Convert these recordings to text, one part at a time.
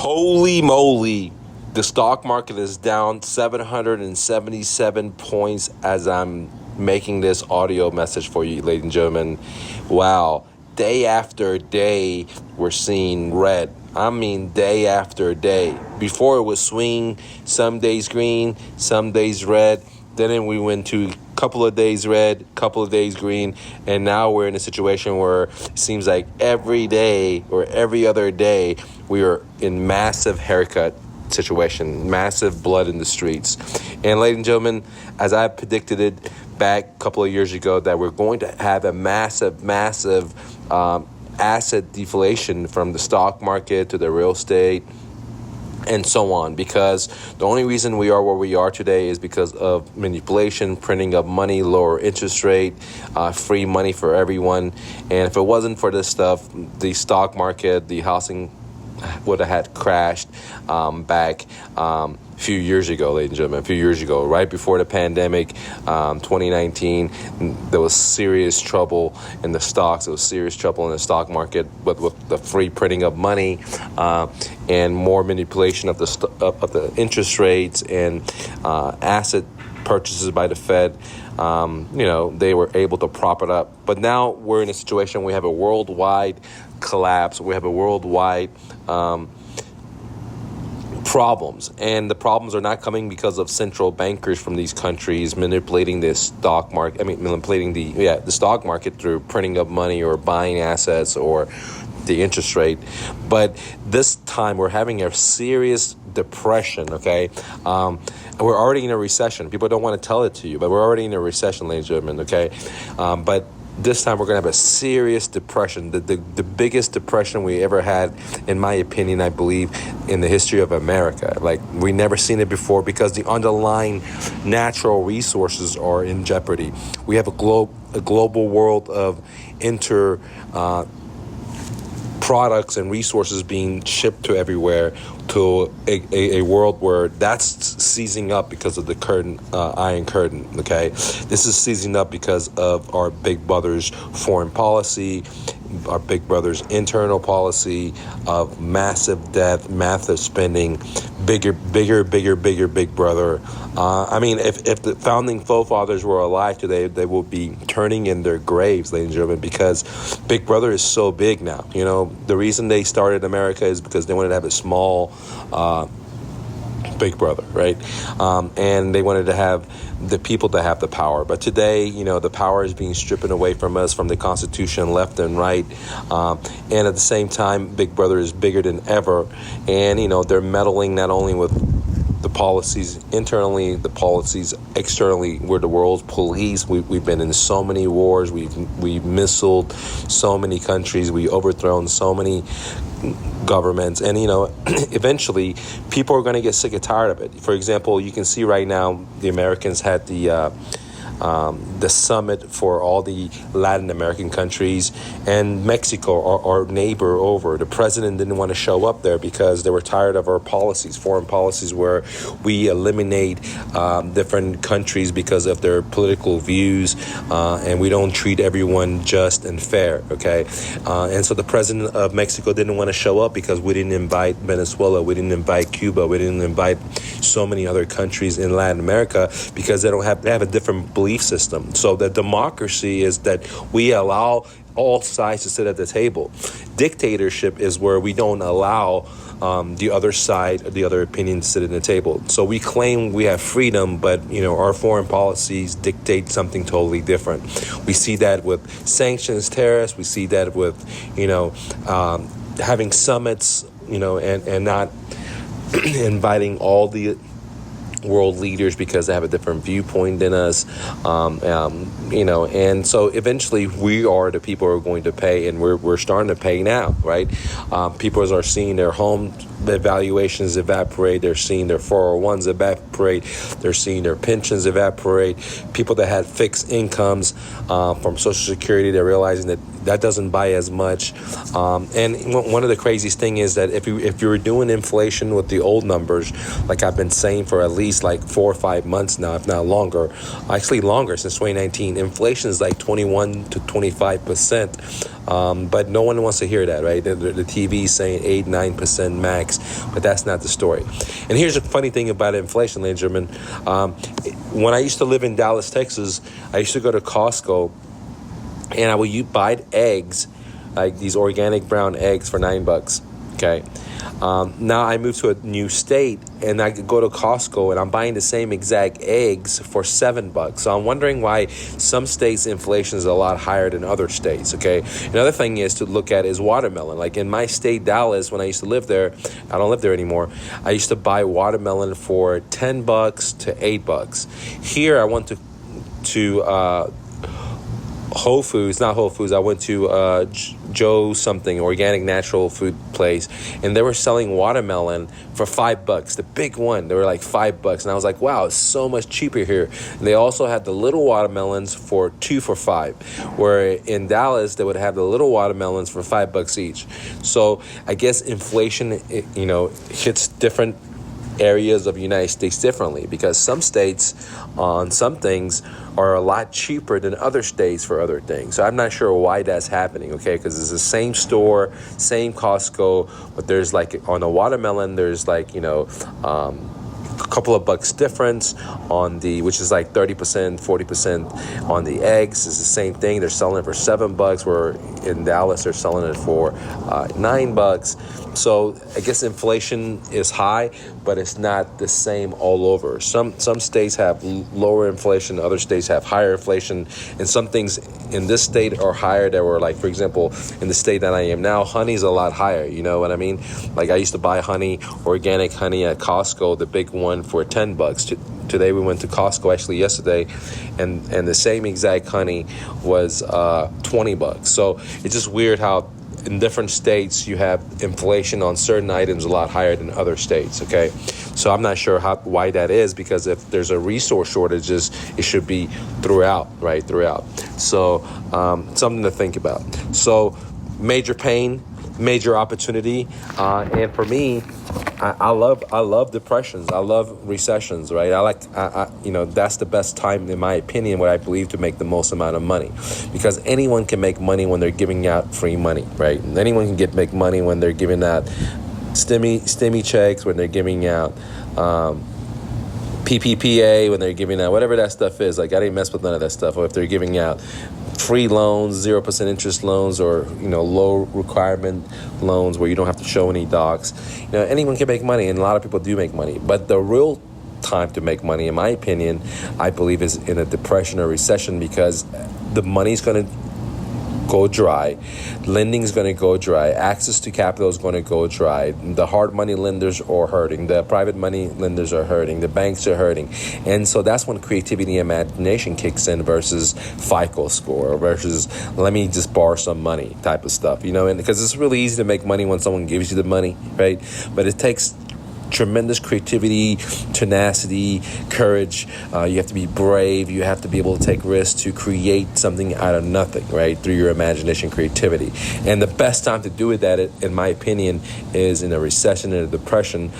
Holy moly, the stock market is down 777 points as I'm making this audio message for you, ladies and gentlemen. Wow, day after day, we're seeing red. I mean, day after day. Before it was swing, some days green, some days red. Then we went to a couple of days red, couple of days green, and now we're in a situation where it seems like every day or every other day we are in massive haircut situation, massive blood in the streets. And ladies and gentlemen, as I predicted it back a couple of years ago, that we're going to have a massive asset deflation from the stock market to the real estate and so on, because the only reason we are where we are today is because of manipulation, printing of money, lower interest rate, free money for everyone. And if it wasn't for this stuff, the stock market, the housing would have had crashed back a few years ago, ladies and gentlemen. A few years ago, right before the pandemic, 2019, there was serious trouble in the stocks. There was serious trouble in the stock market with the free printing of money and more manipulation of the interest rates and asset purchases by the Fed. They were able to prop it up. But now we're in a situation where we have a worldwide collapse. We have a worldwide problems, and the problems are not coming because of central bankers from these countries manipulating the stock market. Manipulating the stock market through printing of money or buying assets or the interest rate. But this time we're having a serious depression. Okay, we're already in a recession. People don't want to tell it to you, but we're already in a recession, ladies and gentlemen. Okay, but this time we're going to have a serious depression, the biggest depression we ever had, in my opinion, I believe, in the history of America. Like, we never seen it before, because the underlying natural resources are in jeopardy. We have a global world of products and resources being shipped to everywhere, to a world where that's seizing up because of the Iron Curtain, okay? This is seizing up because of our big brother's foreign policy, our big brother's internal policy of massive debt, massive spending, bigger big brother. If the founding forefathers were alive today, they would be turning in their graves, ladies and gentlemen, because Big Brother is so big now. The reason they started America is because they wanted to have a small Big Brother, right? And they wanted to have the people to have the power. But today, the power is being stripped away from us, from the Constitution, left and right. And at the same time, Big Brother is bigger than ever. And, they're meddling not only with the policies internally, the policies externally. We're the world's police. We've been in so many wars. We've missiled so many countries. We overthrown so many governments. And, eventually people are going to get sick and tired of it. For example, you can see right now the Americans had the summit for all the Latin American countries, and Mexico, our neighbor over. The president didn't want to show up there because they were tired of our policies, foreign policies, where we eliminate different countries because of their political views, and we don't treat everyone just and fair, okay? And so the president of Mexico didn't want to show up because we didn't invite Venezuela, we didn't invite Cuba, we didn't invite so many other countries in Latin America, because they have a different belief system. So the democracy is that we allow all sides to sit at the table. Dictatorship is where we don't allow the other side, the other opinion to sit at the table. So we claim we have freedom, but our foreign policies dictate something totally different. We see that with sanctions, tariffs. We see that with having summits, and not inviting all the world leaders because they have a different viewpoint than us, and so eventually we are the people who are going to pay, and we're starting to pay now, right? People are seeing their home valuations evaporate. They're seeing their 401s evaporate. They're seeing their pensions evaporate. People that had fixed incomes from Social Security, they're realizing that doesn't buy as much. And one of the craziest thing is that if you were doing inflation with the old numbers, like I've been saying for at least like 4 or 5 months now, if not longer, actually longer, since 2019, inflation is like 21 to 25%. But no one wants to hear that, right? The TV is saying 8-9% max. weeks. But that's not the story. And here's a funny thing about inflation, ladies and gentlemen. When I used to live in Dallas, Texas, I used to go to Costco, and I would buy eggs, like these organic brown eggs, for $9. Okay. Now I moved to a new state, and I could go to Costco, and I'm buying the same exact eggs for $7. So I'm wondering why some states' inflation is a lot higher than other states. Okay. Another thing is to look at is watermelon. Like in my state, Dallas, when I used to live there, I don't live there anymore. I used to buy watermelon for $10 to $8. Here, I went to Whole Foods, not Whole Foods. I went to Joe something, organic natural food place, and they were selling watermelon for $5. The big one, they were like $5, and I was like, wow, it's so much cheaper here. And they also had the little watermelons for $2 for $5, where in Dallas they would have the little watermelons for $5 each. So I guess inflation, hits different areas of the United States differently, because some states on some things are a lot cheaper than other states for other things. So I'm not sure why that's happening, okay? Because it's the same store, same Costco, but there's like on a watermelon, there's like, a couple of bucks difference on which is like 30%, 40% on the eggs. It's the same thing. They're selling it for $7, where in Dallas they're selling it for $9. So I guess inflation is high, but it's not the same all over. Some states have lower inflation, other states have higher inflation, and some things in this state are higher that were like, for example, in the state that I am now, honey's a lot higher. You know what I mean? Like I used to buy organic honey at Costco, the big one, for $10. Today we went to Costco actually yesterday, and the same exact honey was $20. So it's just weird how in different states you have inflation on certain items a lot higher than other states. Okay, so I'm not sure why that is, because if there's a resource shortages, it should be throughout. So something to think about. So major pain, major opportunity, and for me, I love depressions. I love recessions, right? That's the best time, in my opinion, what I believe, to make the most amount of money, because anyone can make money when they're giving out free money, right? Anyone can make money when they're giving out stimmy checks, when they're giving out PPPA, when they're giving out whatever that stuff is. Like I didn't mess with none of that stuff. Or if they're giving out free loans, 0% interest loans, or low requirement loans where you don't have to show any docs. Anyone can make money, and a lot of people do make money. But the real time to make money, in my opinion, I believe, is in a depression or recession, because the money's going to go dry, lending is going to go dry, access to capital is going to go dry, the hard money lenders are hurting, the private money lenders are hurting, the banks are hurting, and so that's when creativity and imagination kicks in, versus FICO score, versus let me just borrow some money type of stuff, and because it's really easy to make money when someone gives you the money, right? But it takes tremendous creativity, tenacity, courage. You have to be brave. You have to be able to take risks to create something out of nothing, right? Through your imagination, creativity. And the best time to do that, in my opinion, is in a recession and a depression,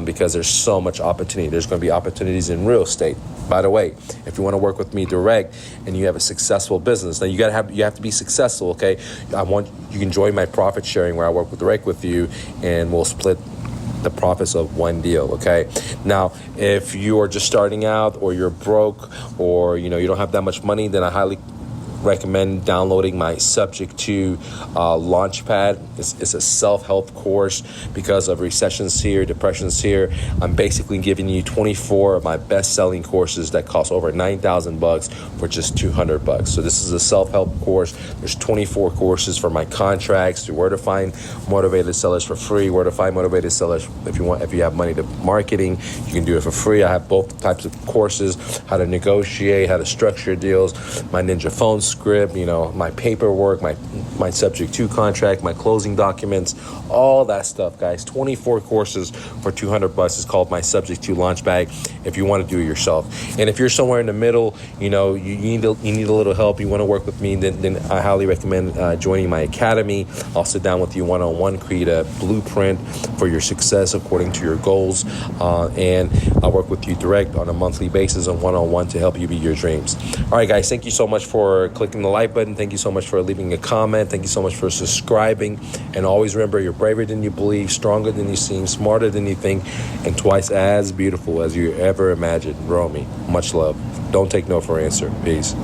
because there's so much opportunity. There's going to be opportunities in real estate. By the way, if you want to work with me direct and you have a successful business, now you have to be successful, okay? You can join my profit sharing, where I work direct with you, and we'll split the profits of one deal, okay? Now, if you are just starting out, or you're broke, or you don't have that much money, then I highly recommend downloading my Subject to Launchpad. It's a self-help course because of recessions here, depressions here. I'm basically giving you 24 of my best-selling courses that cost over $9,000 for just $200. So this is a self-help course. There's 24 courses for my contracts, to where to find motivated sellers for free, where to find motivated sellers if you have money to marketing, you can do it for free. I have both types of courses: how to negotiate, how to structure deals, my Ninja phone script, my paperwork, my Subject to contract, my closing documents, all that stuff, guys. 24 courses for $200 is called my Subject to Launch Bag, if you want to do it yourself. And if you're somewhere in the middle, you need a little help, you want to work with me, then I highly recommend joining my academy. I'll sit down with you one-on-one, create a blueprint for your success according to your goals, and I'll work with you direct on a monthly basis, on one-on-one, to help you beat your dreams. All right, guys, thank you so much for clicking the like button. Thank you so much for leaving a comment. Thank you so much for subscribing. And always remember, you're braver than you believe, stronger than you seem, smarter than you think, and twice as beautiful as you ever imagined. Romy, much love. Don't take no for an answer. Peace.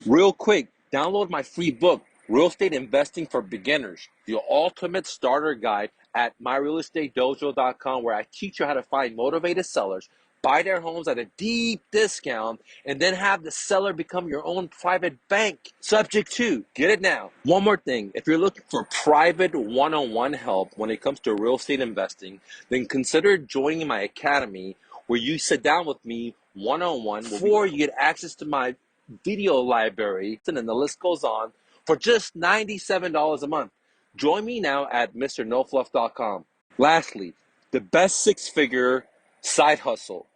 Real quick, download my free book, Real Estate Investing for Beginners, the ultimate starter guide at myrealestatedojo.com, where I teach you how to find motivated sellers, buy their homes at a deep discount, and then have the seller become your own private bank. Subject to, get it now. One more thing, if you're looking for private one-on-one help when it comes to real estate investing, then consider joining my academy, where you sit down with me one-on-one before you get access to my video library, and then the list goes on, for just $97 a month. Join me now at mrnofluff.com. Lastly, the best six-figure side hustle,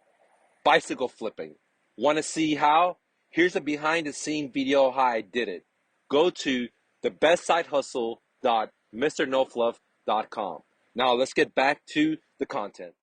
bicycle flipping. Want to see how? Here's a behind-the-scene video how I did it. Go to thebestsidehustle.mrnofluff.com. Now let's get back to the content.